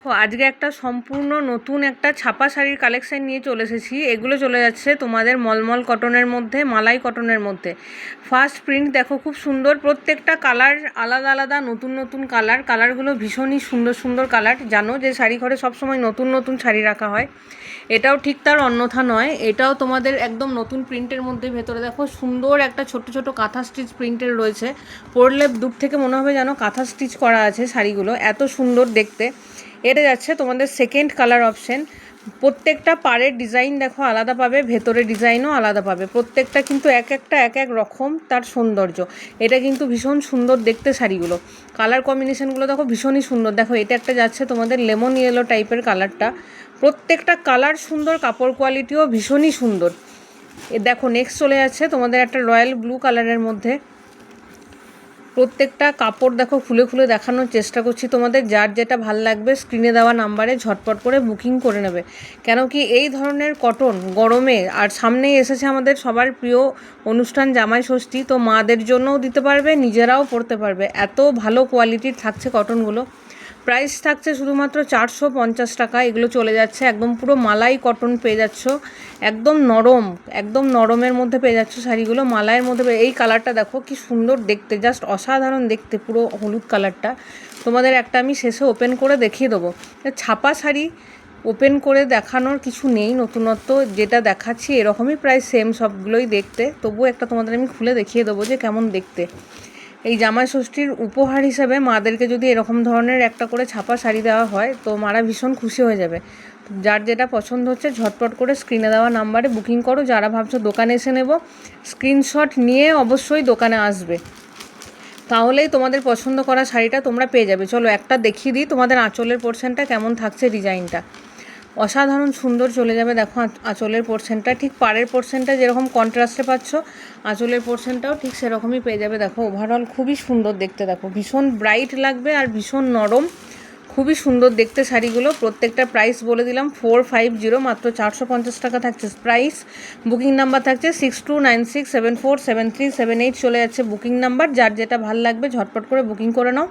তো আজকে একটা সম্পূর্ণ নতুন একটা ছাপা শাড়ির কালেকশন নিয়ে চলে এসেছি। এগুলো চলে যাচ্ছে তোমাদের মলমল কটনের মধ্যে, মালাই কটনের মধ্যে। ফার্স্ট প্রিন্ট দেখো, খুব সুন্দর, প্রত্যেকটা কালার আলাদা আলাদা, নতুন নতুন কালারগুলো ভীষণই সুন্দর সুন্দর কালার। জানো যে শাড়ি ঘরে সবসময় নতুন নতুন শাড়ি রাখা হয়, এটাও ঠিক তার অন্যথা নয়। এটাও তোমাদের একদম নতুন প্রিন্টের মধ্যে। ভেতরে দেখো সুন্দর একটা ছোট ছোট কাঁথা স্টিচ প্রিন্টের রয়েছে। পরলে দূর থেকে মনে হবে যেন কাঁথা স্টিচ করা আছে শাড়িগুলো, এত সুন্দর দেখতে। এটা যাচ্ছে তোমাদের সেকেন্ড কালার অপশন। প্রত্যেকটা পাড়ের ডিজাইন দেখো আলাদা পাবে, ভেতরের ডিজাইনও আলাদা পাবে। প্রত্যেকটা কিন্তু এক এক রকম তার সৌন্দর্য। এটা কিন্তু ভীষণ সুন্দর দেখতে শাড়িগুলো। কালার কম্বিনেশনগুলো দেখো ভীষণই সুন্দর। দেখো এটা একটা যাচ্ছে তোমাদের লেমন ইয়েলো টাইপের কালারটা। প্রত্যেকটা কালার সুন্দর, কাপড় কোয়ালিটিও ভীষণই সুন্দর। দেখো নেক্সট চলে যাচ্ছে তোমাদের একটা রয়্যাল ব্লু কালারের মধ্যে। প্রত্যেকটা কাপড় দেখো খুলে খুলে দেখানোর চেষ্টা করছি তোমাদের। যার যেটা ভাল লাগবে স্ক্রিনে দেওয়া নাম্বারে ঝটপট করে বুকিং করে নেবে। কেন কি এই ধরনের কটন গরমে, আর সামনেই এসেছে আমাদের সবার প্রিয় অনুষ্ঠান জামাই ষষ্ঠী, তো মাদের জন্যও দিতে পারবে, নিজেরাও পরতে পারবে। এত ভালো কোয়ালিটির থাকছে কটনগুলো। প্রাইস থাকছে শুধুমাত্র 450 টাকা। এগুলো চলে যাচ্ছে একদম পুরো মালাই কটন পেয়ে যাচ্ছ, একদম নরম, একদম নরমের মধ্যে পেয়ে যাচ্ছ শাড়িগুলো, মালাইয়ের মধ্যে। এই কালারটা দেখো কি সুন্দর দেখতে, জাস্ট অসাধারণ দেখতে, পুরো হলুদ কালারটা। তোমাদের একটা আমি শেষে ওপেন করে দেখিয়ে দেবো। ছাপা শাড়ি ওপেন করে দেখানোর কিছু নেই, নতুনত্ব যেটা দেখাচ্ছি এরকমই প্রায় সেম সবগুলোই দেখতে। তবুও একটা তোমাদের আমি খুলে দেখিয়ে দেবো যে কেমন দেখতে। এই জামাই ষষ্ঠীর উপহার হিসেবে মাদেরকে যদি এরকম ধরনের একটা করে ছাপা শাড়ি দেওয়া হয় তো মারা ভীষণ খুশি হয়ে যাবে। যার যেটা পছন্দ হচ্ছে ঝটপট করে স্ক্রিনে দেওয়া নাম্বারে বুকিং করো। যারা ভাবছো দোকানে এসে নেব, স্ক্রিনশট নিয়ে অবশ্যই দোকানে আসবে, তাহলেই তোমাদের পছন্দ করা শাড়িটা তোমরা পেয়ে যাবে। চলো একটা দেখিয়ে দিই তোমাদের আঁচলের পোর্শনটা কেমন থাকছে। ডিজাইনটা অসাধারণ সুন্দর চলে যাবে। দেখো আঁচলের পোর্শনটা ঠিক পাড়ের পোর্শনটা যেরকম কন্ট্রাস্টে পাচ্ছ, আঁচলের পোর্শনটাও ঠিক সেরকমই পেয়ে যাবে। দেখো ওভারঅল খুবই সুন্দর দেখতে, দেখো ভীষণ ব্রাইট লাগবে আর ভীষণ নরম, খুবই সুন্দর দেখতে শাড়িগুলো। প্রত্যেকটা প্রাইস বলে দিলাম 450, মাত্র 450 টাকা থাকছে প্রাইস। বুকিং নাম্বার থাকছে 6296747378। চলে যাচ্ছে বুকিং নাম্বার। যার যেটা ভাল লাগবে ঝটপট করে বুকিং করে নাও।